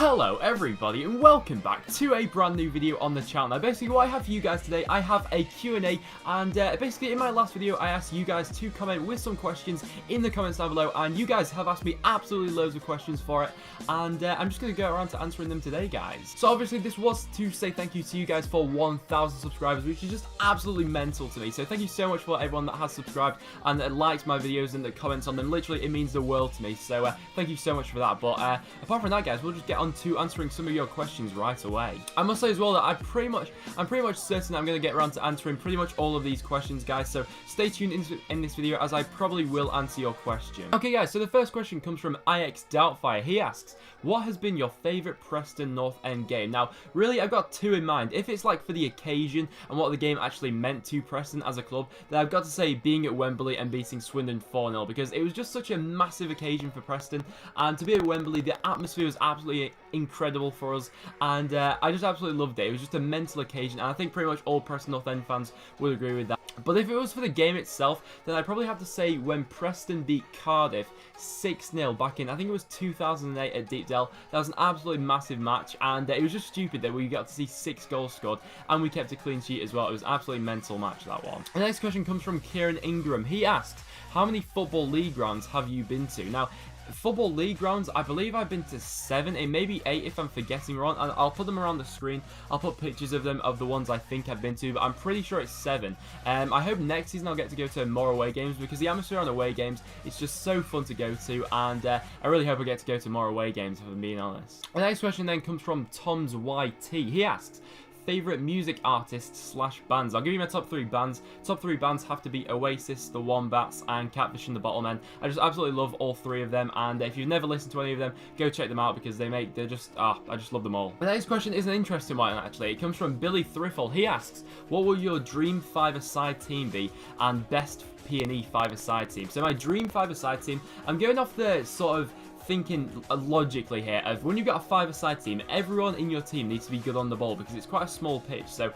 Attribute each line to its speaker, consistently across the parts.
Speaker 1: Hello everybody and welcome back to a brand new video on the channel. Now basically what I have for you guys today, I have a Q&A and basically in my last video I asked you guys to comment with some questions in the comments down below, and you guys have asked me absolutely loads of questions for it, and I'm just going to go around to answering them today, guys. So obviously this was to say thank you to you guys for 1,000 subscribers, which is just absolutely mental to me. So thank you so much for everyone that has subscribed and that likes my videos and that comments on them. Literally it means the world to me, so thank you so much for that. But apart from that, guys, we'll just get on to answering some of your questions right away. I must say as well that I'm pretty much certain I'm going to get around to answering pretty much all of these questions, guys, so stay tuned in this video as I probably will answer your question. Okay guys, so the first question comes from IX Doubtfire. He asks, what has been your favourite Preston North End game? Now really I've got two in mind. If it's like for the occasion and what the game actually meant to Preston as a club, then I've got to say being at Wembley and beating Swindon 4-0, because it was just such a massive occasion for Preston, and to be at Wembley, the atmosphere was absolutely incredible for us, and I just absolutely loved it. It was just a mental occasion, and I think pretty much all Preston North End fans would agree with that. But if it was for the game itself, then I'd probably have to say when Preston beat Cardiff 6-0 back in, I think it was 2008 at Deepdale. That was an absolutely massive match, and it was just stupid that we got to see 6 goals scored, and we kept a clean sheet as well. It was an absolutely mental match, that one. The next question comes from Kieran Ingram. He asks, how many Football League rounds have you been to? Now, Football League rounds, I believe I've been to 7, it may be 8 if I'm forgetting wrong, and I'll put them around the screen. I'll put pictures of them, of the ones I think I've been to, but I'm pretty sure it's 7. I hope next season I'll get to go to more away games, because the atmosphere on away games, it's just so fun to go to, and I really hope I get to go to more away games, if I'm being honest. The next question then comes from Tom's YT. He asks, favourite music artists / bands. I'll give you my top 3 bands. Top 3 bands have to be Oasis, The Wombats, and Catfish and the Bottlemen. I just absolutely love all 3 of them, and if you've never listened to any of them, go check them out, because I just love them all. The next question is an interesting one, actually. It comes from Billy Thriffle. He asks, what will your dream 5-a-side team be, and best P&E 5-a-side team? So my dream 5-a-side team, I'm going off the sort of thinking logically here of when you've got a 5-a-side team, everyone in your team needs to be good on the ball, because it's quite a small pitch. So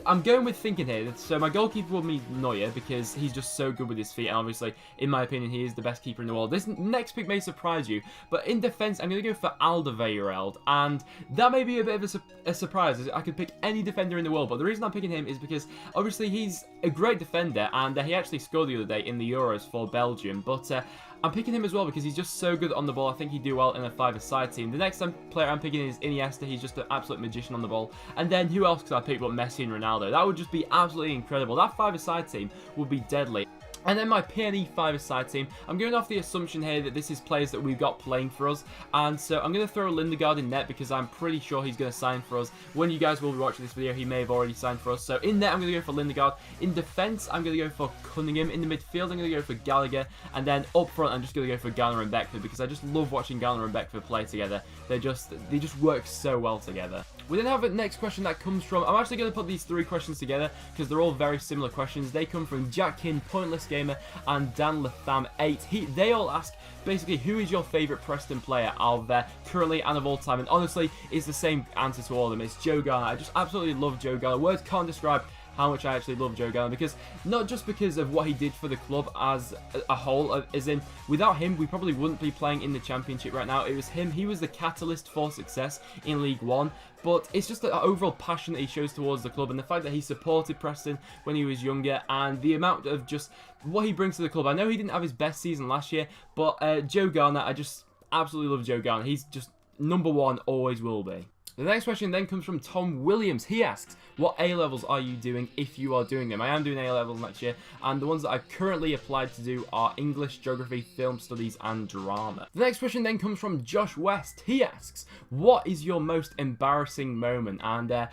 Speaker 1: I'm going with thinking here. So my goalkeeper will be Neuer, because he's just so good with his feet, and obviously, in my opinion, he is the best keeper in the world. This next pick may surprise you, but in defence, I'm going to go for Alderweireld, and that may be a bit of a surprise. I could pick any defender in the world, but the reason I'm picking him is because, obviously, he's a great defender, and he actually scored the other day in the Euros for Belgium, but I'm picking him as well because he's just so good on the ball. I think he'd do well in a 5-a-side team. The next player I'm picking is Iniesta. He's just an absolute magician on the ball. And then who else could I pick but Messi and Ronaldo? That would just be absolutely incredible. That 5-a-side team would be deadly. And then my P&E 5-a-side team, I'm going off the assumption here that this is players that we've got playing for us. And so I'm going to throw Lindegaard in net, because I'm pretty sure he's going to sign for us. When you guys will be watching this video, he may have already signed for us. So in net, I'm going to go for Lindegaard. In defence, I'm going to go for Cunningham. In the midfield, I'm going to go for Gallagher. And then up front, I'm just going to go for Garner and Beckford, because I just love watching Garner and Beckford play together. They just work so well together. We then have a next question that comes from, I'm actually going to put these 3 questions together because they're all very similar questions. They come from Jack Kin, Pointless Gamer, and Dan Latham 8. They all ask, basically, who is your favourite Preston player of currently and of all time? And honestly, it's the same answer to all of them. It's Joe Garner. I just absolutely love Joe Garner. Words can't describe how much I actually love Joe Garner, because not just because of what he did for the club as a whole, as in without him we probably wouldn't be playing in the Championship right now. It was him, he was the catalyst for success in League One, but it's just the overall passion that he shows towards the club, and the fact that he supported Preston when he was younger, and the amount of just what he brings to the club. I know he didn't have his best season last year, but Joe Garner, I just absolutely love Joe Garner. He's just #1, always will be. The next question then comes from Tom Williams. He asks, what A-levels are you doing if you are doing them? I am doing A-levels next year, and the ones that I've currently applied to do are English, Geography, Film Studies, and Drama. The next question then comes from Josh West. He asks, what is your most embarrassing moment? And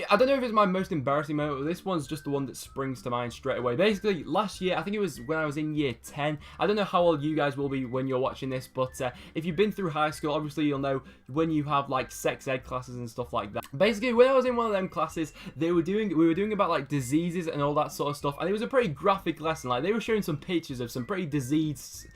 Speaker 1: I don't know if it's my most embarrassing moment, but this one's just the one that springs to mind straight away. Basically, last year, I think it was when I was in year 10. I don't know how old you guys will be when you're watching this, but if you've been through high school, obviously you'll know when you have like sex ed classes and stuff like that. Basically, when I was in one of them classes, we were doing about like diseases and all that sort of stuff, and it was a pretty graphic lesson. Like, they were showing some pictures of some pretty diseased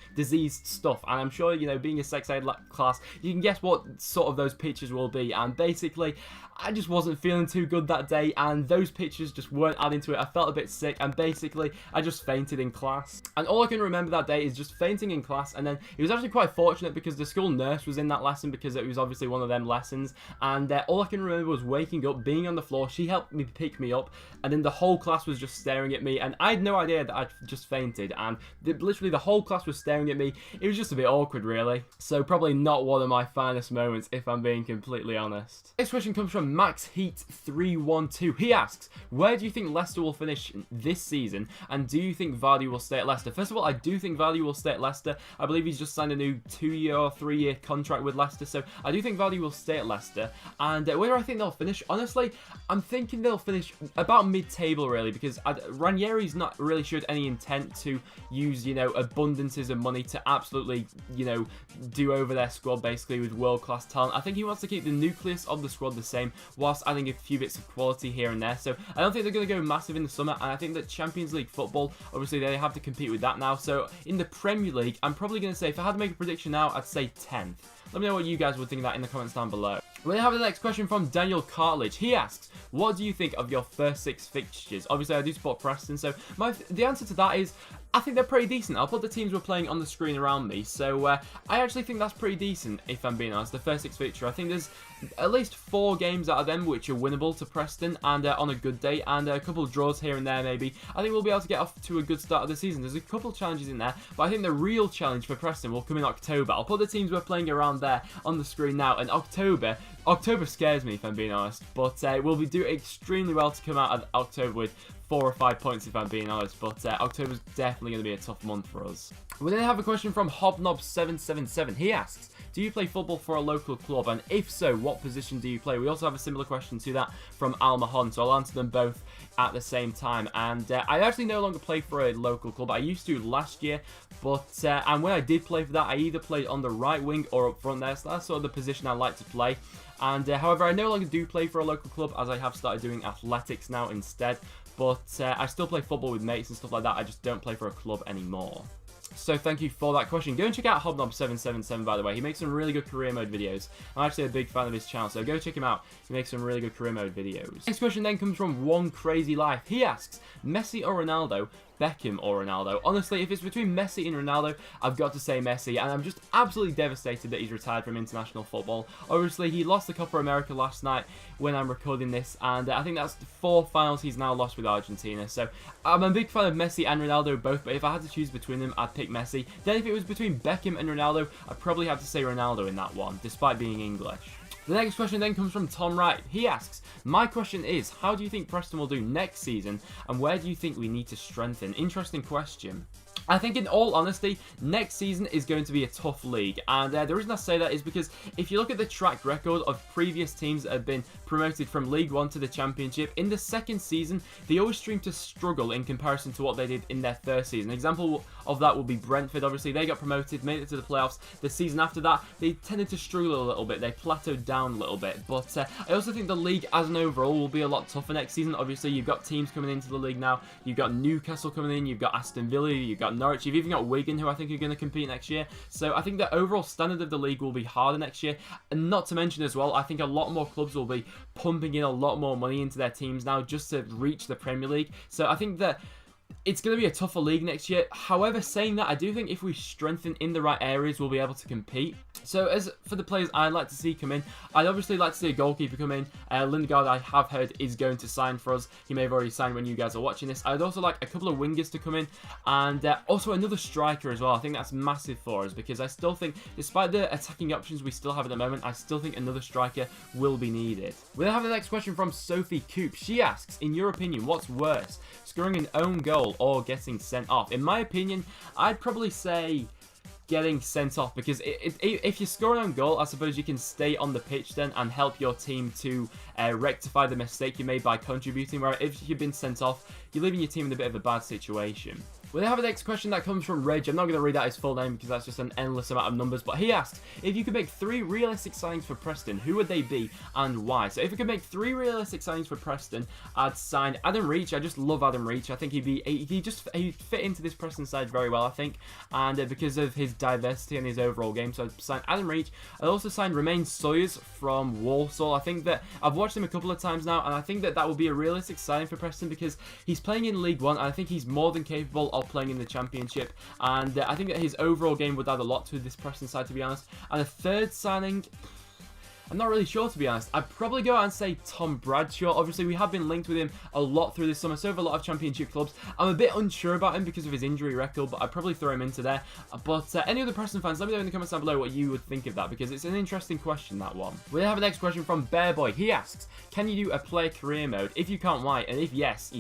Speaker 1: stuff, and I'm sure, you know, being a sex ed class, you can guess what sort of those pictures will be. And basically, I just wasn't feeling too good that day, and those pictures just weren't adding to it. I felt a bit sick, and basically I just fainted in class. And all I can remember that day is just fainting in class. And then it was actually quite fortunate because the school nurse was in that lesson, because it was obviously one of them lessons. And all I can remember was waking up, being on the floor. She helped me pick me up, and then the whole class was just staring at me, and I had no idea that I'd just fainted, and literally the whole class was staring at me. It was just a bit awkward, really. So probably not one of my finest moments, if I'm being completely honest. Next question comes from MaxHeat312. He asks, where do you think Leicester will finish this season, and do you think Vardy will stay at Leicester? First of all, I do think Vardy will stay at Leicester. I believe he's just signed a new 2-year or 3-year contract with Leicester, so I do think Vardy will stay at Leicester. And where I think they'll finish, honestly, I'm thinking they'll finish about mid-table, really, because Ranieri's not really showed any intent to use, you know, abundances of money to absolutely, you know, do over their squad basically with world-class talent. I think he wants to keep the nucleus of the squad the same, whilst adding a few bits of quality here and there. So I don't think they're going to go massive in the summer, and I think that Champions League football, obviously they have to compete with that now. So in the Premier League, I'm probably going to say, if I had to make a prediction now, I'd say 10th. Let me know what you guys would think of that in the comments down below. We have the next question from Daniel Cartledge. He asks, what do you think of your first 6 fixtures? Obviously, I do support Preston, so the answer to that is, I think they're pretty decent. I'll put the teams we're playing on the screen around me. So I actually think that's pretty decent, if I'm being honest. The first 6 fixtures, I think there's at least 4 games out of them which are winnable to Preston, and on a good day, and a couple of draws here and there maybe. I think we'll be able to get off to a good start of the season. There's a couple of challenges in there, but I think the real challenge for Preston will come in October. I'll put the teams we're playing around there on the screen now, and October scares me, if I'm being honest, but we'll be doing extremely well to come out of October with 4 or 5 points, if I'm being honest, but October's definitely going to be a tough month for us. We then have a question from Hobnob777. He asks, do you play football for a local club, and if so, what position do you play? We also have a similar question to that from Al Mahon, so I'll answer them both at the same time. And I actually no longer play for a local club. I used to last year, but and when I did play for that, I either played on the right wing or up front there, so that's sort of the position I like to play. And however, I no longer do play for a local club, as I have started doing athletics now instead. But I still play football with mates and stuff like that. I just don't play for a club anymore. So thank you for that question. Go and check out Hobnob777, by the way. He makes some really good career mode videos. I'm actually a big fan of his channel, so go check him out. He makes some really good career mode videos. Next question then comes from One Crazy Life. He asks, Messi or Ronaldo? Beckham or Ronaldo? Honestly, if it's between Messi and Ronaldo, I've got to say Messi, and I'm just absolutely devastated that he's retired from international football. Obviously, he lost the Copa America last night when I'm recording this, and I think that's the 4 finals he's now lost with Argentina. So I'm a big fan of Messi and Ronaldo both, but if I had to choose between them, I'd pick Messi. Then if it was between Beckham and Ronaldo, I'd probably have to say Ronaldo in that one, despite being English. The next question then comes from Tom Wright. He asks, my question is, how do you think Preston will do next season, and where do you think we need to strengthen? Interesting question. I think in all honesty, next season is going to be a tough league, and the reason I say that is because if you look at the track record of previous teams that have been promoted from League 1 to the Championship, in the second season, they always seem to struggle in comparison to what they did in their first season. An example of that would be Brentford. Obviously, they got promoted, made it to the playoffs. The season after that, they tended to struggle a little bit. They plateaued down a little bit, but I also think the league as an overall will be a lot tougher next season. Obviously, you've got teams coming into the league now. You've got Newcastle coming in, you've got Aston Villa, you've got Norwich, you've even got Wigan, who I think are going to compete next year. So I think the overall standard of the league will be harder next year, and not to mention as well, I think a lot more clubs will be pumping in a lot more money into their teams now just to reach the Premier League. So I think that it's going to be a tougher league next year. However, saying that, I do think if we strengthen in the right areas, we'll be able to compete. So as for the players I'd like to see come in, I'd obviously like to see a goalkeeper come in. Lindegaard, I have heard, is going to sign for us. He may have already signed when you guys are watching this. I'd also like a couple of wingers to come in, and also another striker as well. I think that's massive for us, because I still think, despite the attacking options we still have at the moment, I still think another striker will be needed. We then have the next question from Sophie Coop. She asks, in your opinion, what's worse, scoring an own goal or getting sent off? In my opinion, I'd probably say getting sent off, because if you score an own goal, I suppose you can stay on the pitch then and help your team to rectify the mistake you made by contributing, where if you've been sent off, you're leaving your team in a bit of a bad situation. We have a next question that comes from Reg. I'm not going to read out his full name because that's just an endless amount of numbers, but he asked, if you could make 3 realistic signings for Preston, who would they be and why? So if I could make 3 realistic signings for Preston, I'd sign Adam Reach. I just love Adam Reach. I think he'd fit into this Preston side very well, I think, and because of his diversity and his overall game. So I'd sign Adam Reach. I'd also sign Romain Sawyers from Walsall. I think that I've watched him a couple of times now, and I think that that will be a realistic signing for Preston because he's playing in League One, and I think he's more than capable of playing in the Championship, and I think that his overall game would add a lot to this Preston side, to be honest. And a third signing, I'm not really sure, to be honest. I'd probably go out and say Tom Bradshaw. Obviously, we have been linked with him a lot through this summer, so have a lot of Championship clubs. I'm a bit unsure about him because of his injury record, but I'd probably throw him into there. But any other Preston fans, let me know in the comments down below what you would think of that, because it's an interesting question, that one. We have a next question from Bear Boy. He asks, can you do a player career mode? If you can't, why? And if yes,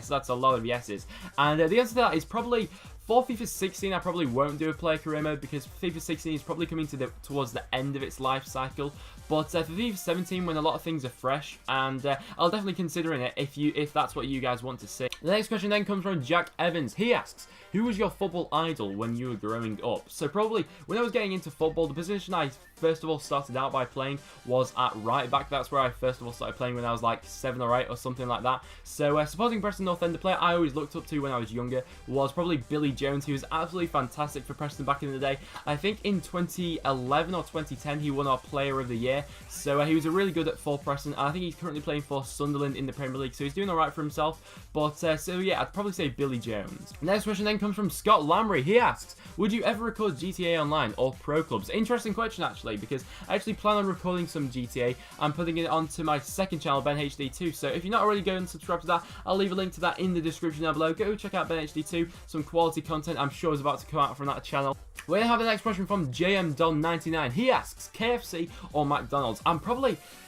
Speaker 1: that's a lot of yeses. And the answer to that is probably, for FIFA 16, I probably won't do a player career mode because FIFA 16 is probably coming towards the end of its life cycle. But for FIFA 17, when a lot of things are fresh, and I'll definitely consider it if that's what you guys want to see. The next question then comes from Jack Evans. He asks, who was your football idol when you were growing up? So probably when I was getting into football, the position I first of all started out by playing was at right back. That's where I first of all started playing when I was like 7 or 8 or something like that. So supporting Preston North End, the player I always looked up to when I was younger was probably Billy Jones. He was absolutely fantastic for Preston back in the day. I think in 2011 or 2010 he won our Player of the Year. So he was really good for Preston, and I think he's currently playing for Sunderland in the Premier League, so he's doing alright for himself. But so yeah, I'd probably say Billy Jones. Next question then comes from Scott Lamry. He asks, would you ever record GTA Online or Pro Clubs? Interesting question, actually, because I actually plan on recording some GTA and putting it onto my second channel, Ben HD2. So if you're not already going to subscribe to that, I'll leave a link to that in the description down below. Go check out Ben HD2. Some quality content I'm sure is about to come out from that channel. We have the next question from JM Don99. He asks, KFC or McDonald's?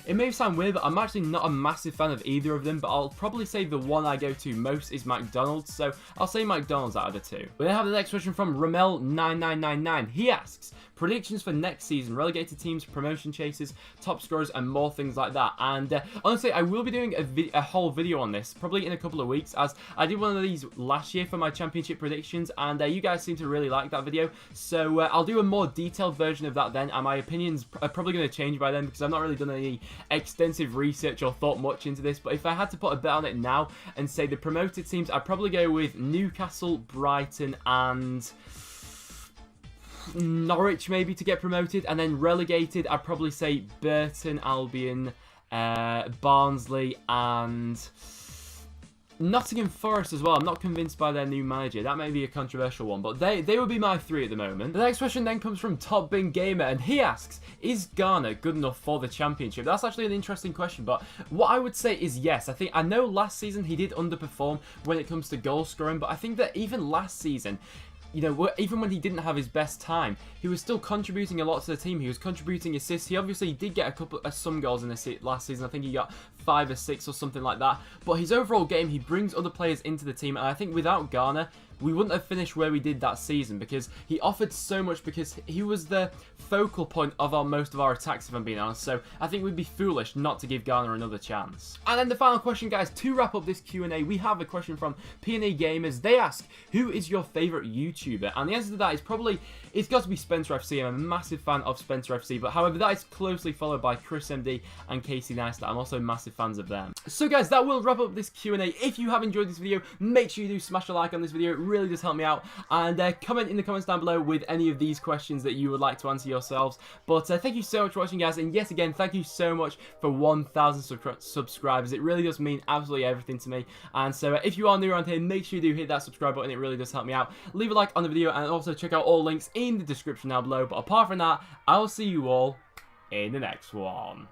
Speaker 1: It may sound weird, but I'm actually not a massive fan of either of them, but I'll probably say the one I go to most is McDonald's, so I'll say McDonald's out of the two. We have the next question from Ramel9999. He asks, predictions for next season, relegated teams, promotion chases, top scorers, and more things like that. And honestly, I will be doing a whole video on this, probably in a couple of weeks, as I did one of these last year for my Championship predictions, and you guys seem to really like that video, so I'll do a more detailed version of that then, and my opinions are probably going to change by then, because I've not really done any extensive research or thought much into this. But if I had to put a bet on it now and say the promoted teams, I'd probably go with Newcastle, Brighton, and Norwich maybe to get promoted, and then relegated I'd probably say Burton Albion, Barnsley, and Nottingham Forest as well. I'm not convinced by their new manager. That may be a controversial one, but they would be my 3 at the moment. The next question then comes from Top Bin Gamer, and he asks, is Garner good enough for the Championship? That's actually an interesting question, but what I would say is yes. I know last season he did underperform when it comes to goal scoring, but I think that even last season, you know, even when he didn't have his best time, he was still contributing a lot to the team. He was contributing assists. He obviously did get some goals in the last season. I think he got 5 or 6 or something like that. But his overall game, he brings other players into the team. And I think without Garner, we wouldn't have finished where we did that season, because he offered so much, because he was the focal point of most of our attacks, if I'm being honest. So I think we'd be foolish not to give Garner another chance. And then the final question, guys, to wrap up this Q&A, we have a question from P&A Gamers. They ask, who is your favourite YouTuber? And the answer to that is probably, it's got to be Spencer FC. I'm a massive fan of Spencer FC, but however, that is closely followed by Chris MD and Casey Neistat. I'm also massive fans of them. So guys, that will wrap up this Q&A. If you have enjoyed this video, make sure you do smash a like on this video. It really does help me out, and comment in the comments down below with any of these questions that you would like to answer yourselves. But thank you so much for watching, guys, and yet again, thank you so much for 1,000 subscribers. It really does mean absolutely everything to me. And so if you are new around here, make sure you do hit that subscribe button. It really does help me out. Leave a like on the video, and also check out all links in the description down below. But apart from that, I'll see you all in the next one.